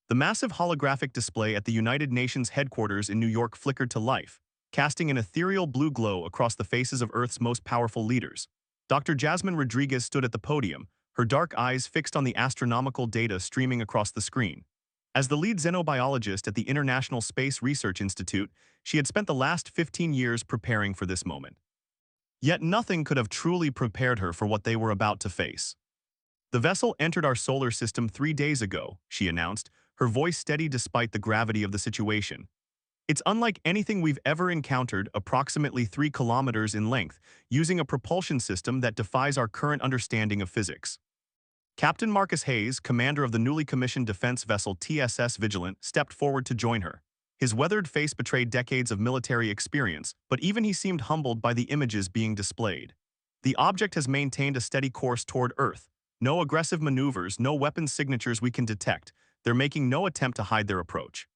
The massive holographic display at the United Nations headquarters in New York flickered to life, casting an ethereal blue glow across the faces of Earth's most powerful leaders. Dr. Jasmine Rodriguez stood at the podium, her dark eyes fixed on the astronomical data streaming across the screen. As the lead xenobiologist at the International Space Research Institute, she had spent the last 15 years preparing for this moment. Yet nothing could have truly prepared her for what they were about to face. The vessel entered our solar system 3 days ago, she announced, her voice steady despite the gravity of the situation. It's unlike anything we've ever encountered, approximately 3 kilometers in length, using a propulsion system that defies our current understanding of physics. Captain Marcus Hayes, commander of the newly commissioned defense vessel TSS Vigilant, stepped forward to join her. His weathered face betrayed decades of military experience, but even he seemed humbled by the images being displayed. The object has maintained a steady course toward Earth. No aggressive maneuvers, no weapons signatures we can detect. They're making no attempt to hide their approach.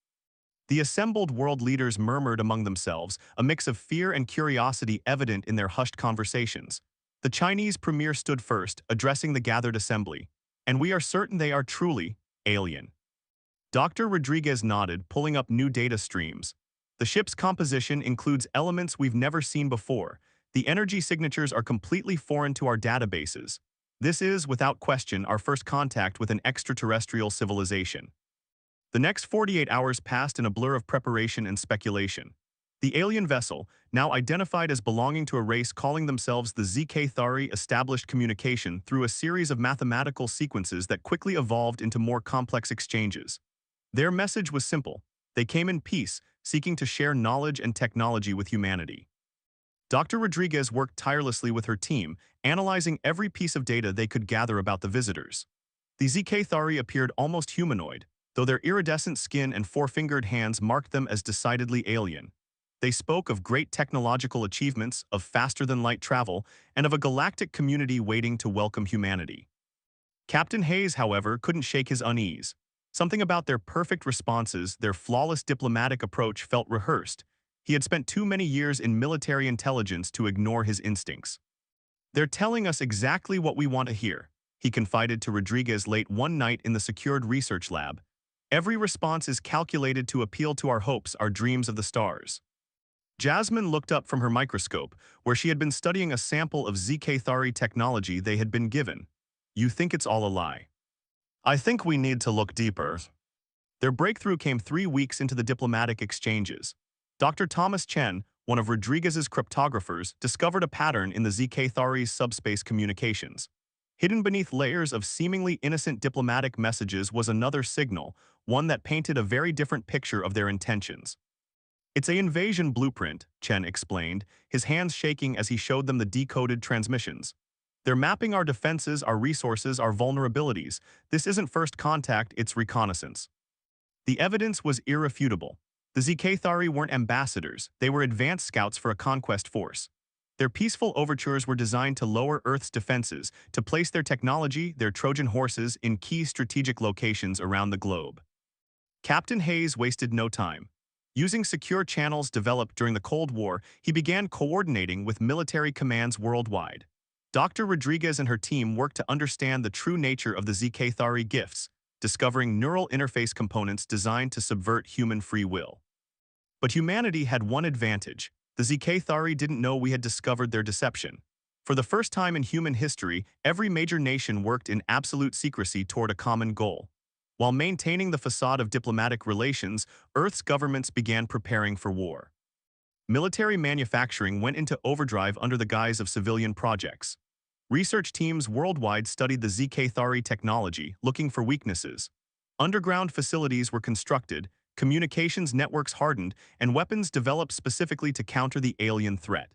The assembled world leaders murmured among themselves, a mix of fear and curiosity evident in their hushed conversations. The Chinese premier stood first, addressing the gathered assembly. And we are certain they are truly alien. Dr. Rodriguez nodded, pulling up new data streams. The ship's composition includes elements we've never seen before. The energy signatures are completely foreign to our databases. This is, without question, our first contact with an extraterrestrial civilization. The next 48 hours passed in a blur of preparation and speculation. The alien vessel, now identified as belonging to a race calling themselves the ZK Thari, established communication through a series of mathematical sequences that quickly evolved into more complex exchanges. Their message was simple. They came in peace, seeking to share knowledge and technology with humanity. Dr. Rodriguez worked tirelessly with her team, analyzing every piece of data they could gather about the visitors. The ZK Thari appeared almost humanoid, though their iridescent skin and four-fingered hands marked them as decidedly alien. They spoke of great technological achievements, of faster-than-light travel, and of a galactic community waiting to welcome humanity. Captain Hayes, however, couldn't shake his unease. Something about their perfect responses, their flawless diplomatic approach felt rehearsed. He had spent too many years in military intelligence to ignore his instincts. "They're telling us exactly what we want to hear," he confided to Rodriguez late one night in the secured research lab. "Every response is calculated to appeal to our hopes, our dreams of the stars." Jasmine looked up from her microscope, where she had been studying a sample of ZK Thari technology they had been given. "You think it's all a lie?" "I think we need to look deeper." Their breakthrough came 3 weeks into the diplomatic exchanges. Dr. Thomas Chen, one of Rodriguez's cryptographers, discovered a pattern in the ZK Thari's subspace communications. Hidden beneath layers of seemingly innocent diplomatic messages was another signal, one that painted a very different picture of their intentions. "It's an invasion blueprint," Chen explained, his hands shaking as he showed them the decoded transmissions. "They're mapping our defenses, our resources, our vulnerabilities. This isn't first contact, it's reconnaissance." The evidence was irrefutable. The ZK Thari weren't ambassadors, they were advanced scouts for a conquest force. Their peaceful overtures were designed to lower Earth's defenses, to place their technology, their Trojan horses, in key strategic locations around the globe. Captain Hayes wasted no time. Using secure channels developed during the Cold War, he began coordinating with military commands worldwide. Dr. Rodriguez and her team worked to understand the true nature of the ZK Thari gifts, discovering neural interface components designed to subvert human free will. But humanity had one advantage. The ZK Thari didn't know we had discovered their deception. For the first time in human history, every major nation worked in absolute secrecy toward a common goal. While maintaining the facade of diplomatic relations, Earth's governments began preparing for war. Military manufacturing went into overdrive under the guise of civilian projects. Research teams worldwide studied the ZK Thari technology, looking for weaknesses. Underground facilities were constructed, communications networks hardened, and weapons developed specifically to counter the alien threat.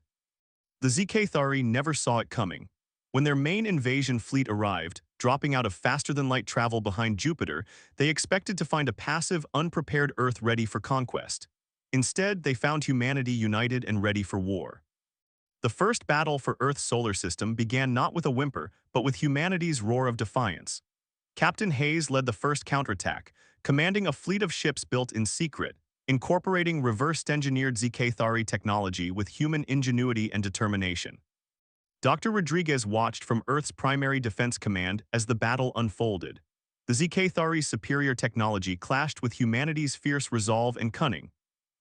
The ZK Thari never saw it coming. When their main invasion fleet arrived, dropping out of faster-than-light travel behind Jupiter, they expected to find a passive, unprepared Earth ready for conquest. Instead, they found humanity united and ready for war. The first battle for Earth's solar system began not with a whimper, but with humanity's roar of defiance. Captain Hayes led the first counterattack, commanding a fleet of ships built in secret, incorporating reverse-engineered ZK Thari technology with human ingenuity and determination. Dr. Rodriguez watched from Earth's primary defense command as the battle unfolded. The Zcathari's superior technology clashed with humanity's fierce resolve and cunning.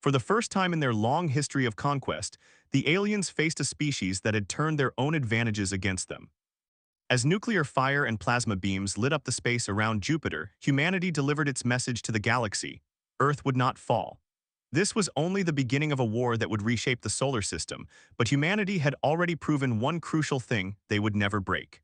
For the first time in their long history of conquest, the aliens faced a species that had turned their own advantages against them. As nuclear fire and plasma beams lit up the space around Jupiter, humanity delivered its message to the galaxy: Earth would not fall. This was only the beginning of a war that would reshape the solar system, but humanity had already proven one crucial thing: they would never break.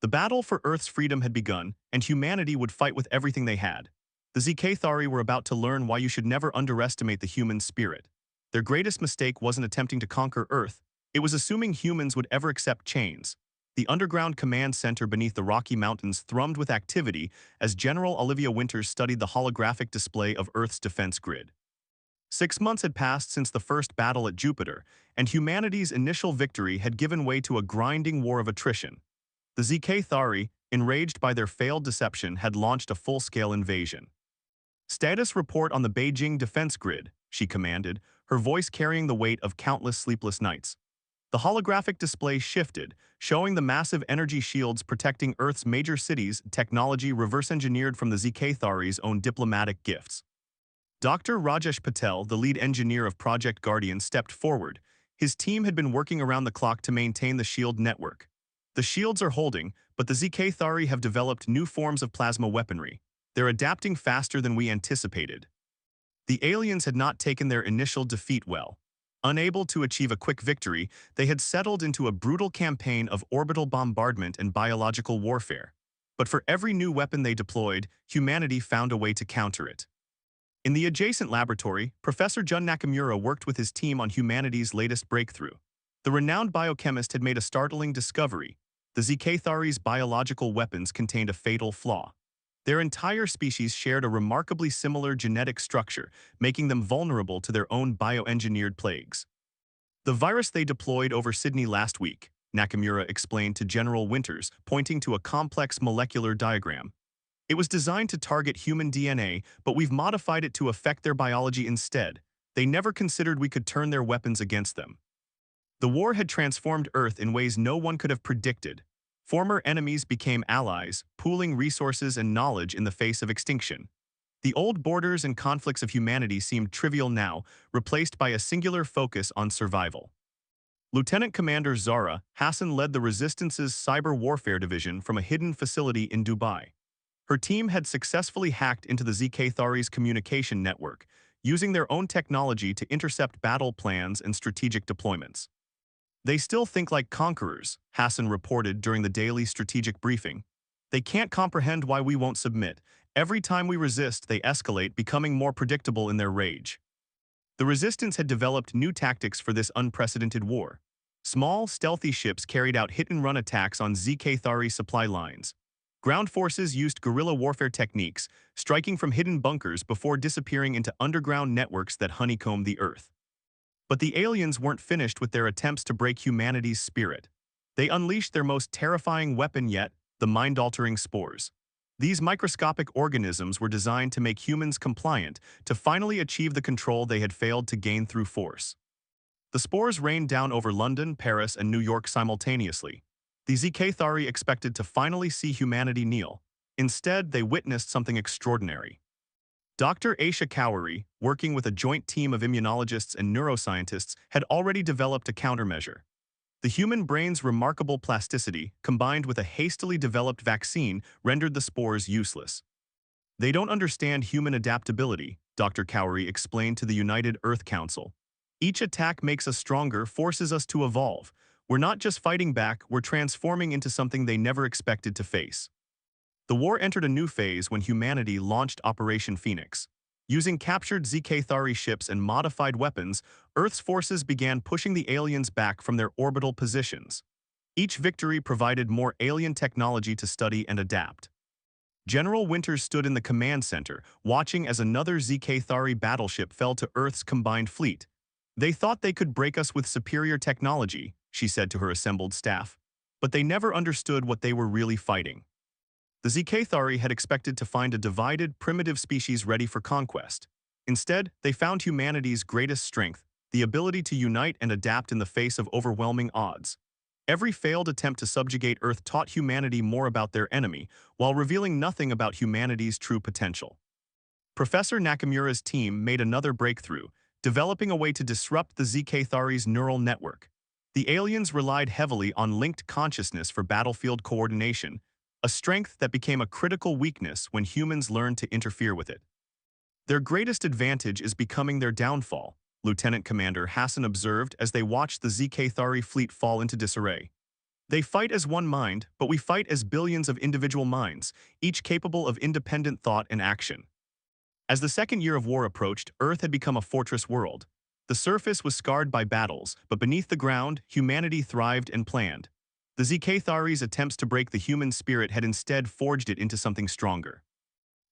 The battle for Earth's freedom had begun, and humanity would fight with everything they had. The Zcathari were about to learn why you should never underestimate the human spirit. Their greatest mistake wasn't attempting to conquer Earth, it was assuming humans would ever accept chains. The underground command center beneath the Rocky Mountains thrummed with activity as General Olivia Winters studied the holographic display of Earth's defense grid. 6 months had passed since the first battle at Jupiter, and humanity's initial victory had given way to a grinding war of attrition. The Zcathari, enraged by their failed deception, had launched a full-scale invasion. "Status report on the Beijing defense grid," she commanded, her voice carrying the weight of countless sleepless nights. The holographic display shifted, showing the massive energy shields protecting Earth's major cities, technology reverse-engineered from the Zcathari's own diplomatic gifts. Dr. Rajesh Patel, the lead engineer of Project Guardian, stepped forward. His team had been working around the clock to maintain the shield network. "The shields are holding, but the Zcathari have developed new forms of plasma weaponry. They're adapting faster than we anticipated." The aliens had not taken their initial defeat well. Unable to achieve a quick victory, they had settled into a brutal campaign of orbital bombardment and biological warfare. But for every new weapon they deployed, humanity found a way to counter it. In the adjacent laboratory, Professor Jun Nakamura worked with his team on humanity's latest breakthrough. The renowned biochemist had made a startling discovery: the Zcathari's biological weapons contained a fatal flaw. Their entire species shared a remarkably similar genetic structure, making them vulnerable to their own bioengineered plagues. "The virus they deployed over Sydney last week," Nakamura explained to General Winters, pointing to a complex molecular diagram. "It was designed to target human DNA, but we've modified it to affect their biology instead. They never considered we could turn their weapons against them." The war had transformed Earth in ways no one could have predicted. Former enemies became allies, pooling resources and knowledge in the face of extinction. The old borders and conflicts of humanity seemed trivial now, replaced by a singular focus on survival. Lieutenant Commander Zara Hassan led the Resistance's cyber warfare division from a hidden facility in Dubai. Her team had successfully hacked into the Zcathari's communication network, using their own technology to intercept battle plans and strategic deployments. "They still think like conquerors," Hassan reported during the daily strategic briefing. "They can't comprehend why we won't submit. Every time we resist, they escalate, becoming more predictable in their rage." The Resistance had developed new tactics for this unprecedented war. Small, stealthy ships carried out hit-and-run attacks on Zcathari supply lines. Ground forces used guerrilla warfare techniques, striking from hidden bunkers before disappearing into underground networks that honeycombed the Earth. But the aliens weren't finished with their attempts to break humanity's spirit. They unleashed their most terrifying weapon yet: the mind-altering spores. These microscopic organisms were designed to make humans compliant, to finally achieve the control they had failed to gain through force. The spores rained down over London, Paris, and New York simultaneously. The Zcathari expected to finally see humanity kneel. Instead, they witnessed something extraordinary. Dr. Aisha Kowari, working with a joint team of immunologists and neuroscientists, had already developed a countermeasure. The human brain's remarkable plasticity, combined with a hastily developed vaccine, rendered the spores useless. "They don't understand human adaptability," Dr. Kowari explained to the United Earth Council. "Each attack makes us stronger, forces us to evolve. We're not just fighting back, we're transforming into something they never expected to face." The war entered a new phase when humanity launched Operation Phoenix. Using captured Zcathari ships and modified weapons, Earth's forces began pushing the aliens back from their orbital positions. Each victory provided more alien technology to study and adapt. General Winters stood in the command center, watching as another Zcathari battleship fell to Earth's combined fleet. "They thought they could break us with superior technology," she said to her assembled staff. "But they never understood what they were really fighting." The Zcathari had expected to find a divided, primitive species ready for conquest. Instead, they found humanity's greatest strength: the ability to unite and adapt in the face of overwhelming odds. Every failed attempt to subjugate Earth taught humanity more about their enemy, while revealing nothing about humanity's true potential. Professor Nakamura's team made another breakthrough, developing a way to disrupt the ZK-Thari's neural network. The aliens relied heavily on linked consciousness for battlefield coordination, a strength that became a critical weakness when humans learned to interfere with it. Their greatest advantage is becoming their downfall, Lieutenant Commander Hassan observed as they watched the ZK-Thari fleet fall into disarray. They fight as one mind, but we fight as billions of individual minds, each capable of independent thought and action. As the second year of war approached, Earth had become a fortress world. The surface was scarred by battles, but beneath the ground, humanity thrived and planned. The ZK-Thari's attempts to break the human spirit had instead forged it into something stronger.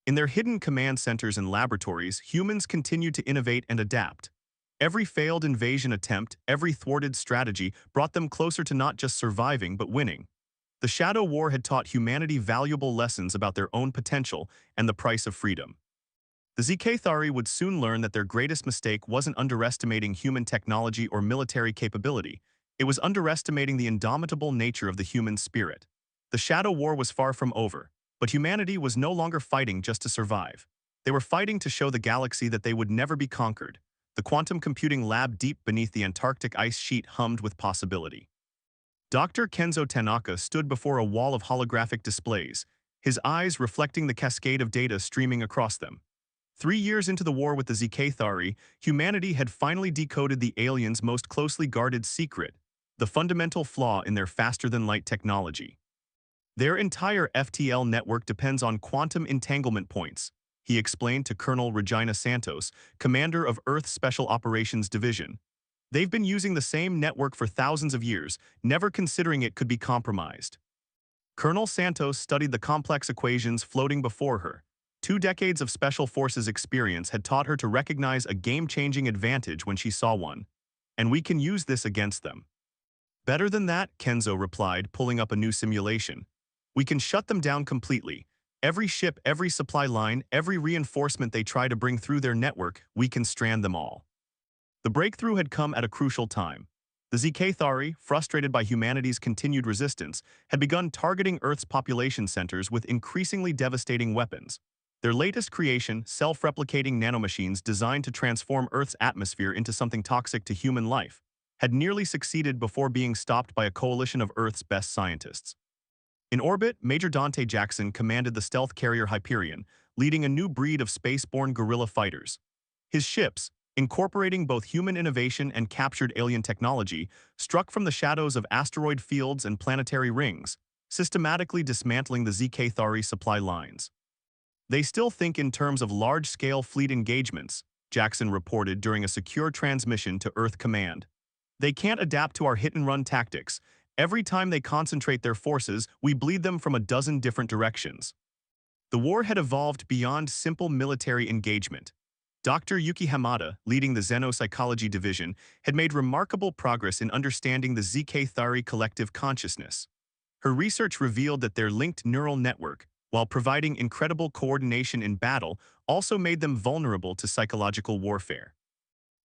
In their hidden command centers and laboratories, humans continued to innovate and adapt. Every failed invasion attempt, every thwarted strategy brought them closer to not just surviving but winning. The Shadow War had taught humanity valuable lessons about their own potential and the price of freedom. The ZK-Thari would soon learn that their greatest mistake wasn't underestimating human technology or military capability. It was underestimating the indomitable nature of the human spirit. The Shadow War was far from over, but humanity was no longer fighting just to survive. They were fighting to show the galaxy that they would never be conquered. The quantum computing lab deep beneath the Antarctic ice sheet hummed with possibility. Dr. Kenzo Tanaka stood before a wall of holographic displays, his eyes reflecting the cascade of data streaming across them. 3 years into the war with the ZK-Thari, humanity had finally decoded the aliens' most closely guarded secret, the fundamental flaw in their faster-than-light technology. Their entire FTL network depends on quantum entanglement points, he explained to Colonel Regina Santos, commander of Earth Special Operations Division. They've been using the same network for thousands of years, never considering it could be compromised. Colonel Santos studied the complex equations floating before her. 2 decades of Special Forces experience had taught her to recognize a game-changing advantage when she saw one. And we can use this against them. Better than that, Kenzo replied, pulling up a new simulation. We can shut them down completely. Every ship, every supply line, every reinforcement they try to bring through their network, we can strand them all. The breakthrough had come at a crucial time. The ZK-Thari, frustrated by humanity's continued resistance, had begun targeting Earth's population centers with increasingly devastating weapons. Their latest creation, self-replicating nanomachines designed to transform Earth's atmosphere into something toxic to human life, had nearly succeeded before being stopped by a coalition of Earth's best scientists. In orbit, Major Dante Jackson commanded the stealth carrier Hyperion, leading a new breed of spaceborne guerrilla fighters. His ships, incorporating both human innovation and captured alien technology, struck from the shadows of asteroid fields and planetary rings, systematically dismantling the ZK-Thari supply lines. They still think in terms of large-scale fleet engagements, Jackson reported during a secure transmission to Earth Command. They can't adapt to our hit-and-run tactics. Every time they concentrate their forces, we bleed them from a dozen different directions. The war had evolved beyond simple military engagement. Dr. Yuki Hamada, leading the Xenopsychology Division, had made remarkable progress in understanding the ZK-Thari collective consciousness. Her research revealed that their linked neural network, while providing incredible coordination in battle, also made them vulnerable to psychological warfare.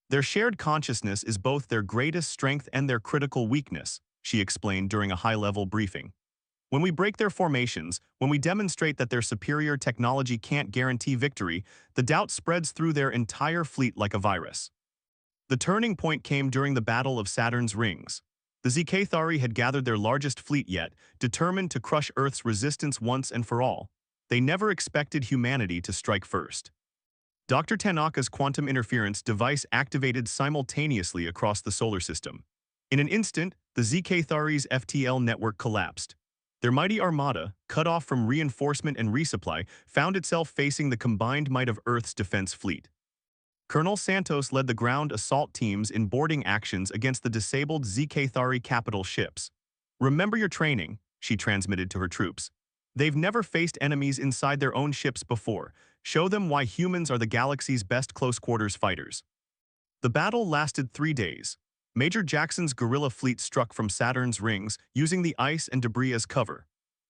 Their shared consciousness is both their greatest strength and their critical weakness, she explained during a high-level briefing. When we break their formations, when we demonstrate that their superior technology can't guarantee victory, the doubt spreads through their entire fleet like a virus. The turning point came during the Battle of Saturn's Rings. The ZK-Thari had gathered their largest fleet yet, determined to crush Earth's resistance once and for all. They never expected humanity to strike first. Dr. Tanaka's quantum interference device activated simultaneously across the solar system. In an instant, the ZK-Thari's FTL network collapsed. Their mighty armada, cut off from reinforcement and resupply, found itself facing the combined might of Earth's defense fleet. Colonel Santos led the ground assault teams in boarding actions against the disabled ZK-Thari capital ships. "Remember your training," she transmitted to her troops. "They've never faced enemies inside their own ships before. Show them why humans are the galaxy's best close-quarters fighters." The battle lasted 3 days. Major Jackson's guerrilla fleet struck from Saturn's rings, using the ice and debris as cover.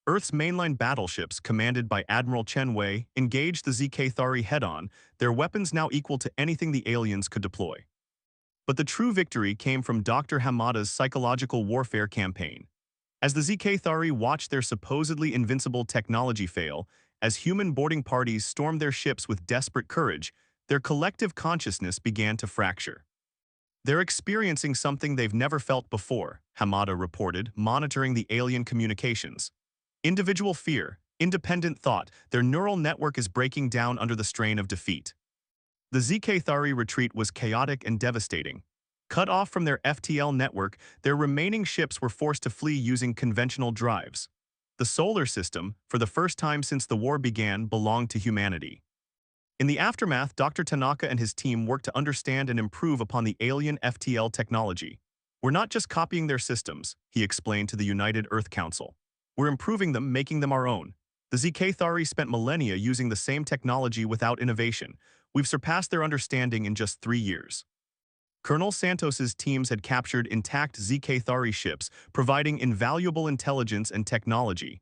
Earth's mainline battleships, commanded by Admiral Chen Wei, engaged the ZK-Thari head-on, their weapons now equal to anything the aliens could deploy. But the true victory came from Dr. Hamada's psychological warfare campaign. As the ZK-Thari watched their supposedly invincible technology fail, as human boarding parties stormed their ships with desperate courage, their collective consciousness began to fracture. They're experiencing something they've never felt before, Hamada reported, monitoring the alien communications. Individual fear, independent thought, their neural network is breaking down under the strain of defeat. The ZK-Thari retreat was chaotic and devastating. Cut off from their FTL network, their remaining ships were forced to flee using conventional drives. The solar system, for the first time since the war began, belonged to humanity. In the aftermath, Dr. Tanaka and his team worked to understand and improve upon the alien FTL technology. We're not just copying their systems, he explained to the United Earth Council. We're improving them, making them our own. The ZK-Thari spent millennia using the same technology without innovation. We've surpassed their understanding in just 3 years. Colonel Santos's teams had captured intact ZK-Thari ships, providing invaluable intelligence and technology.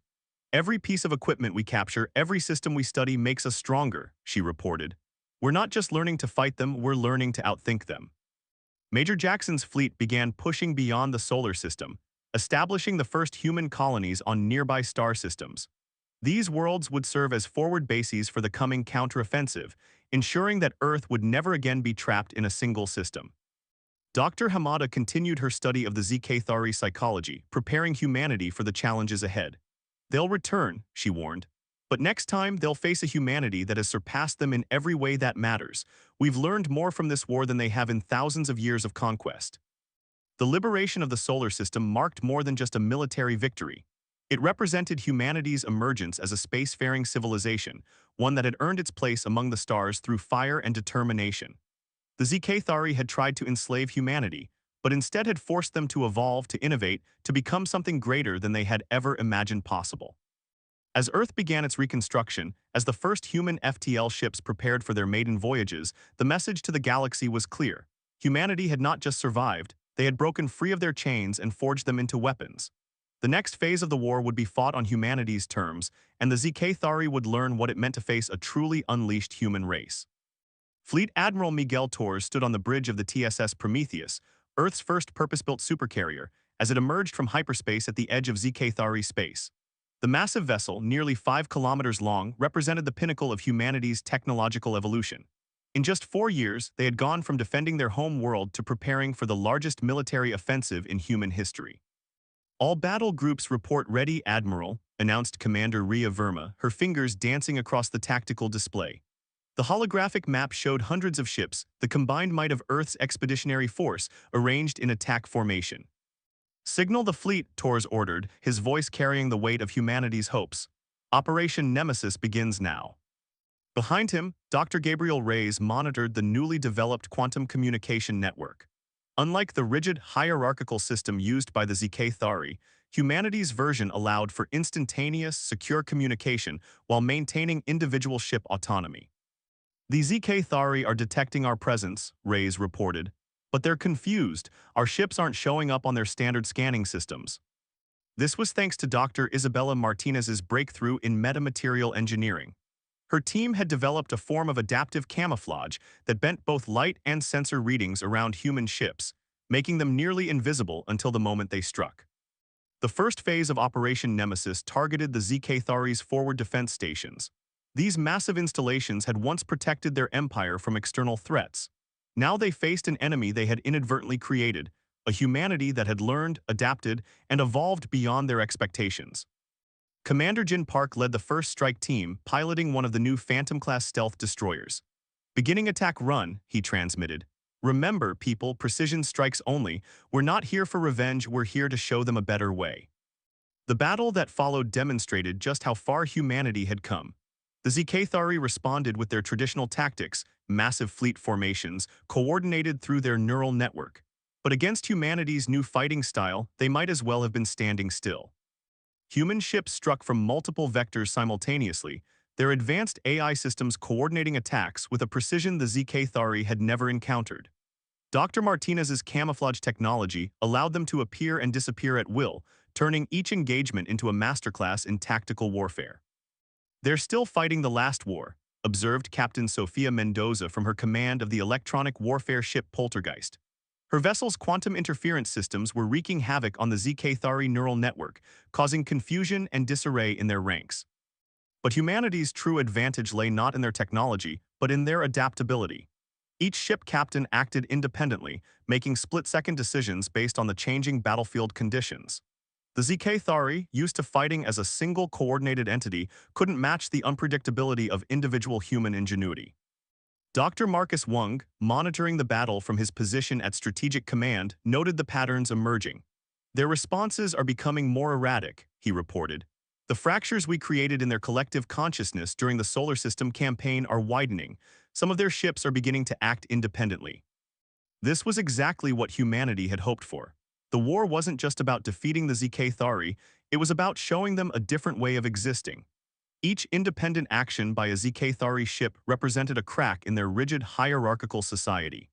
Every piece of equipment we capture, every system we study makes us stronger, she reported. We're not just learning to fight them, we're learning to outthink them. Major Jackson's fleet began pushing beyond the solar system, establishing the first human colonies on nearby star systems. These worlds would serve as forward bases for the coming counteroffensive, ensuring that Earth would never again be trapped in a single system. Dr. Hamada continued her study of the ZK-Thari psychology, preparing humanity for the challenges ahead. They'll return, she warned. But next time, they'll face a humanity that has surpassed them in every way that matters. We've learned more from this war than they have in thousands of years of conquest. The liberation of the solar system marked more than just a military victory. It represented humanity's emergence as a spacefaring civilization, one that had earned its place among the stars through fire and determination. The ZK-Thari had tried to enslave humanity, but instead had forced them to evolve, to innovate, to become something greater than they had ever imagined possible. As Earth began its reconstruction, as the first human FTL ships prepared for their maiden voyages, the message to the galaxy was clear. Humanity had not just survived, they had broken free of their chains and forged them into weapons. The next phase of the war would be fought on humanity's terms, and the ZK-Thari would learn what it meant to face a truly unleashed human race. Fleet Admiral Miguel Torres stood on the bridge of the TSS Prometheus, Earth's first purpose-built supercarrier, as it emerged from hyperspace at the edge of ZK-Thari space. The massive vessel, nearly 5 kilometers long, represented the pinnacle of humanity's technological evolution. In just 4 years, they had gone from defending their home world to preparing for the largest military offensive in human history. All battle groups report ready, Admiral, announced Commander Rhea Verma, her fingers dancing across the tactical display. The holographic map showed hundreds of ships, the combined might of Earth's expeditionary force, arranged in attack formation. Signal the fleet, Torres ordered, his voice carrying the weight of humanity's hopes. Operation Nemesis begins now. Behind him, Dr. Gabriel Reyes monitored the newly developed quantum communication network. Unlike the rigid, hierarchical system used by the ZK-Thari, humanity's version allowed for instantaneous, secure communication while maintaining individual ship autonomy. The ZK-Thari are detecting our presence, Reyes reported. But they're confused. Our ships aren't showing up on their standard scanning systems. This was thanks to Dr. Isabella Martinez's breakthrough in metamaterial engineering. Her team had developed a form of adaptive camouflage that bent both light and sensor readings around human ships, making them nearly invisible until the moment they struck. The first phase of Operation Nemesis targeted the ZK-Thari's forward defense stations. These massive installations had once protected their empire from external threats. Now they faced an enemy they had inadvertently created, a humanity that had learned, adapted, and evolved beyond their expectations. Commander Jin Park led the first strike team, piloting one of the new Phantom-class stealth destroyers. Beginning attack run, he transmitted. Remember, people, precision strikes only. We're not here for revenge, we're here to show them a better way. The battle that followed demonstrated just how far humanity had come. The ZK-Thari responded with their traditional tactics, massive fleet formations, coordinated through their neural network. But against humanity's new fighting style, they might as well have been standing still. Human ships struck from multiple vectors simultaneously, their advanced AI systems coordinating attacks with a precision the ZK-Thari had never encountered. Dr. Martinez's camouflage technology allowed them to appear and disappear at will, turning each engagement into a masterclass in tactical warfare. They're still fighting the last war, observed Captain Sofia Mendoza from her command of the electronic warfare ship Poltergeist. Her vessel's quantum interference systems were wreaking havoc on the ZK-Thari neural network, causing confusion and disarray in their ranks. But humanity's true advantage lay not in their technology, but in their adaptability. Each ship captain acted independently, making split-second decisions based on the changing battlefield conditions. The ZK-Thari, used to fighting as a single coordinated entity, couldn't match the unpredictability of individual human ingenuity. Dr. Marcus Wung, monitoring the battle from his position at Strategic Command, noted the patterns emerging. Their responses are becoming more erratic, he reported. The fractures we created in their collective consciousness during the Solar System campaign are widening. Some of their ships are beginning to act independently. This was exactly what humanity had hoped for. The war wasn't just about defeating the ZK-Thari, it was about showing them a different way of existing. Each independent action by a ZK-Thari ship represented a crack in their rigid hierarchical society.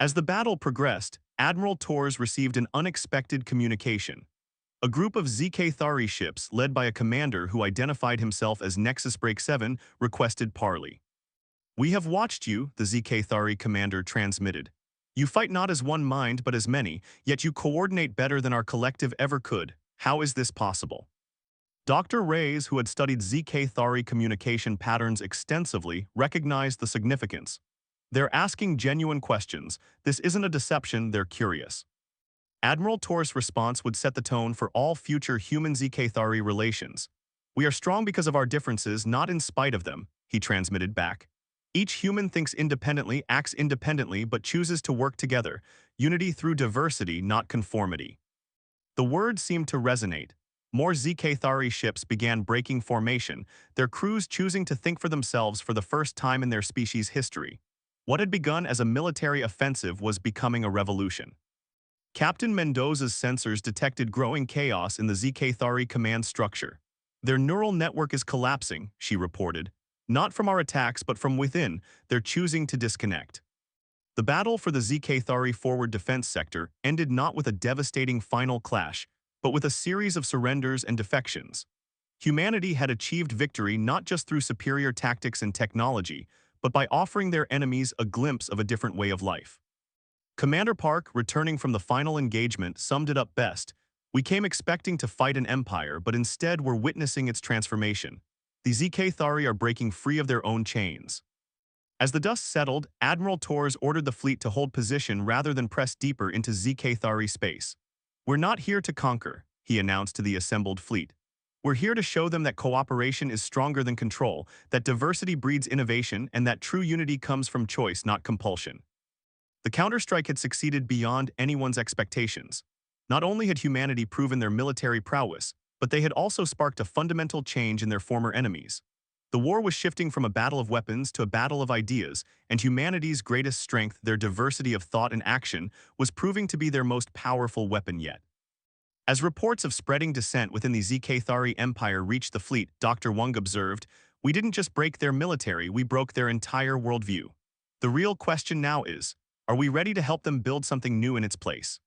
As the battle progressed, Admiral Torres received an unexpected communication. A group of ZK-Thari ships, led by a commander who identified himself as Nexus Break 7, requested parley. "We have watched you," the ZK-Thari commander transmitted. "You fight not as one mind but as many, yet you coordinate better than our collective ever could. How is this possible?" Dr. Reyes, who had studied ZK-Thari communication patterns extensively, recognized the significance. "They're asking genuine questions. This isn't a deception, they're curious." Admiral Torres' response would set the tone for all future human-ZK-Thari relations. "We are strong because of our differences, not in spite of them," he transmitted back. "Each human thinks independently, acts independently, but chooses to work together. Unity through diversity, not conformity." The words seemed to resonate. More ZK-Thari ships began breaking formation, their crews choosing to think for themselves for the first time in their species' history. What had begun as a military offensive was becoming a revolution. Captain Mendoza's sensors detected growing chaos in the ZK-Thari command structure. "Their neural network is collapsing," she reported. "Not from our attacks, but from within, they're choosing to disconnect." The battle for the ZK-Thari forward defense sector ended not with a devastating final clash, but with a series of surrenders and defections. Humanity had achieved victory not just through superior tactics and technology, but by offering their enemies a glimpse of a different way of life. Commander Park, returning from the final engagement, summed it up best. "We came expecting to fight an empire, but instead we're witnessing its transformation. The ZK-Thari are breaking free of their own chains." As the dust settled, Admiral Torres ordered the fleet to hold position rather than press deeper into ZK-Thari space. "We're not here to conquer," he announced to the assembled fleet. "We're here to show them that cooperation is stronger than control, that diversity breeds innovation, and that true unity comes from choice, not compulsion." The counterstrike had succeeded beyond anyone's expectations. Not only had humanity proven their military prowess, but they had also sparked a fundamental change in their former enemies. The war was shifting from a battle of weapons to a battle of ideas, and humanity's greatest strength, their diversity of thought and action, was proving to be their most powerful weapon yet. As reports of spreading dissent within the ZK-Thari Empire reached the fleet, Dr. Wung observed, "We didn't just break their military, we broke their entire worldview. The real question now is, are we ready to help them build something new in its place?"